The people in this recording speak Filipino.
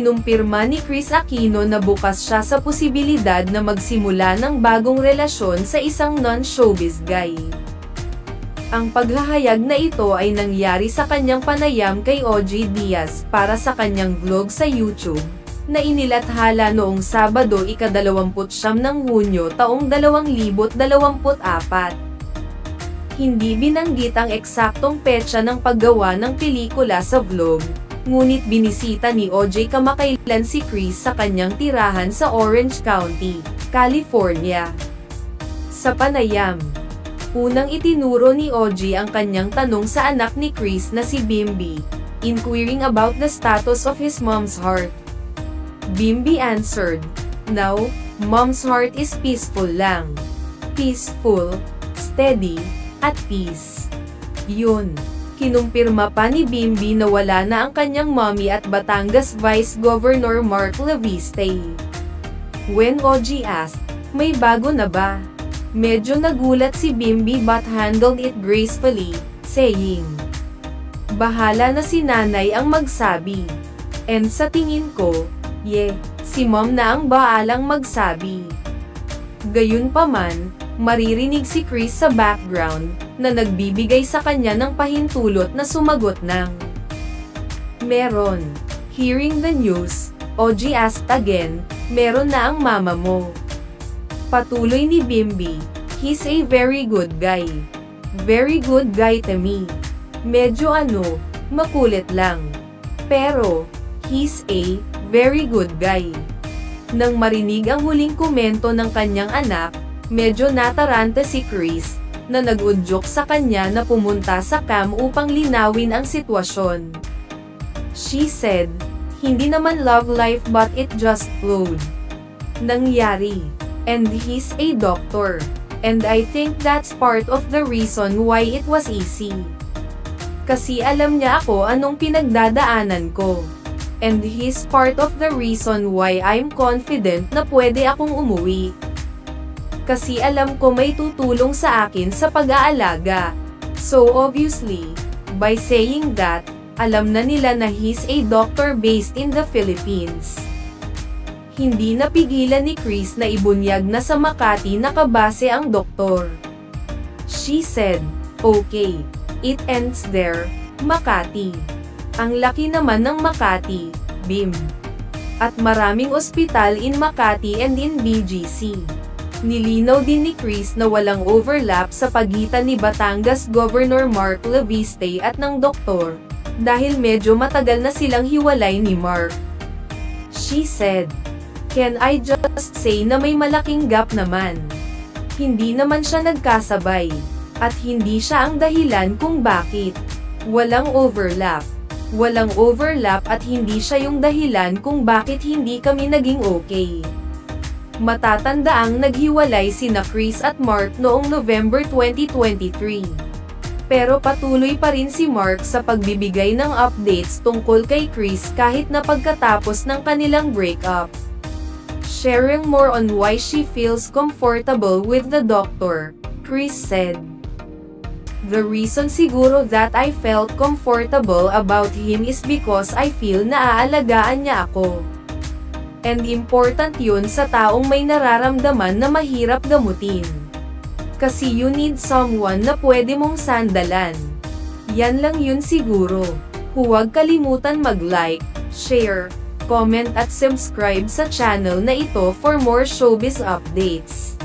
kinumpirma ni Kris Aquino na bukas siya sa posibilidad na magsimula ng bagong relasyon sa isang non-showbiz guy. Ang paghahayag na ito ay nangyari sa kanyang panayam kay OG Diaz para sa kanyang vlog sa YouTube, na inilathala noong Sabado ika-29 ng Hunyo taong 2024. Hindi binanggit ang eksaktong petsa ng paggawa ng pelikula sa vlog, ngunit binisita ni OJ kamakailan si Kris sa kanyang tirahan sa Orange County, California. Sa panayam, unang itinuro ni OJ ang kanyang tanong sa anak ni Kris na si Bimby, inquiring about the status of his mom's heart. Bimby answered, "Now, mom's heart is peaceful lang. Peaceful, steady, at peace." Yun. Kinumpirma pa ni Bimby na wala na ang kanyang mommy at Batangas Vice Governor Mark Leviste. When OG asked, "May bago na ba?" Medyo nagulat si Bimby but handled it gracefully, saying, "Bahala na si nanay ang magsabi. And sa tingin ko, si mom na ang baalang magsabi." Gayunpaman, maririnig si Kris sa background, na nagbibigay sa kanya ng pahintulot na sumagot ng meron. Hearing the news, OG asked again, "Meron na ang mama mo?" Patuloy ni Bimby, "He's a very good guy. Very good guy to me. Medyo makulit lang. Pero, he's a very good guy." Nang marinig ang huling komento ng kanyang anak, medyo nataranta si Kris, na nag-udyok sa kanya na pumunta sa cam upang linawin ang sitwasyon. She said, "Hindi naman love life but it just flowed. Nangyari. And he's a doctor. And I think that's part of the reason why it was easy. Kasi alam niya ako anong pinagdadaanan ko. And he's part of the reason why I'm confident na pwede akong umuwi. Kasi alam ko may tutulong sa akin sa pag-aalaga." So obviously, by saying that, alam na nila na he's a doctor based in the Philippines. Hindi napigilan ni Kris na ibunyag na sa Makati nakabase ang doktor. She said, "Okay, it ends there, Makati. Ang laki naman ng Makati, Bim. At maraming ospital in Makati and in BGC." Nilinaw din ni Kris na walang overlap sa pagitan ni Batangas Governor Mark Leviste at ng doktor, dahil medyo matagal na silang hiwalay ni Mark. She said, "Can I just say na may malaking gap naman? Hindi naman siya nagkasabay. At hindi siya ang dahilan kung bakit. Walang overlap. Walang overlap at hindi siya yung dahilan kung bakit hindi kami naging okay." Matatandaang naghiwalay sina Kris at Mark noong November 2023. Pero patuloy pa rin si Mark sa pagbibigay ng updates tungkol kay Kris kahit na pagkatapos ng kanilang breakup. Sharing more on why she feels comfortable with the doctor, Kris said, "The reason siguro that I felt comfortable about him is because I feel na aalagaan niya ako. And important yun sa taong may nararamdaman na mahirap gamutin. Kasi you need someone na pwede mong sandalan. Yan lang yun siguro." Huwag kalimutan mag-like, share, comment at subscribe sa channel na ito for more showbiz updates.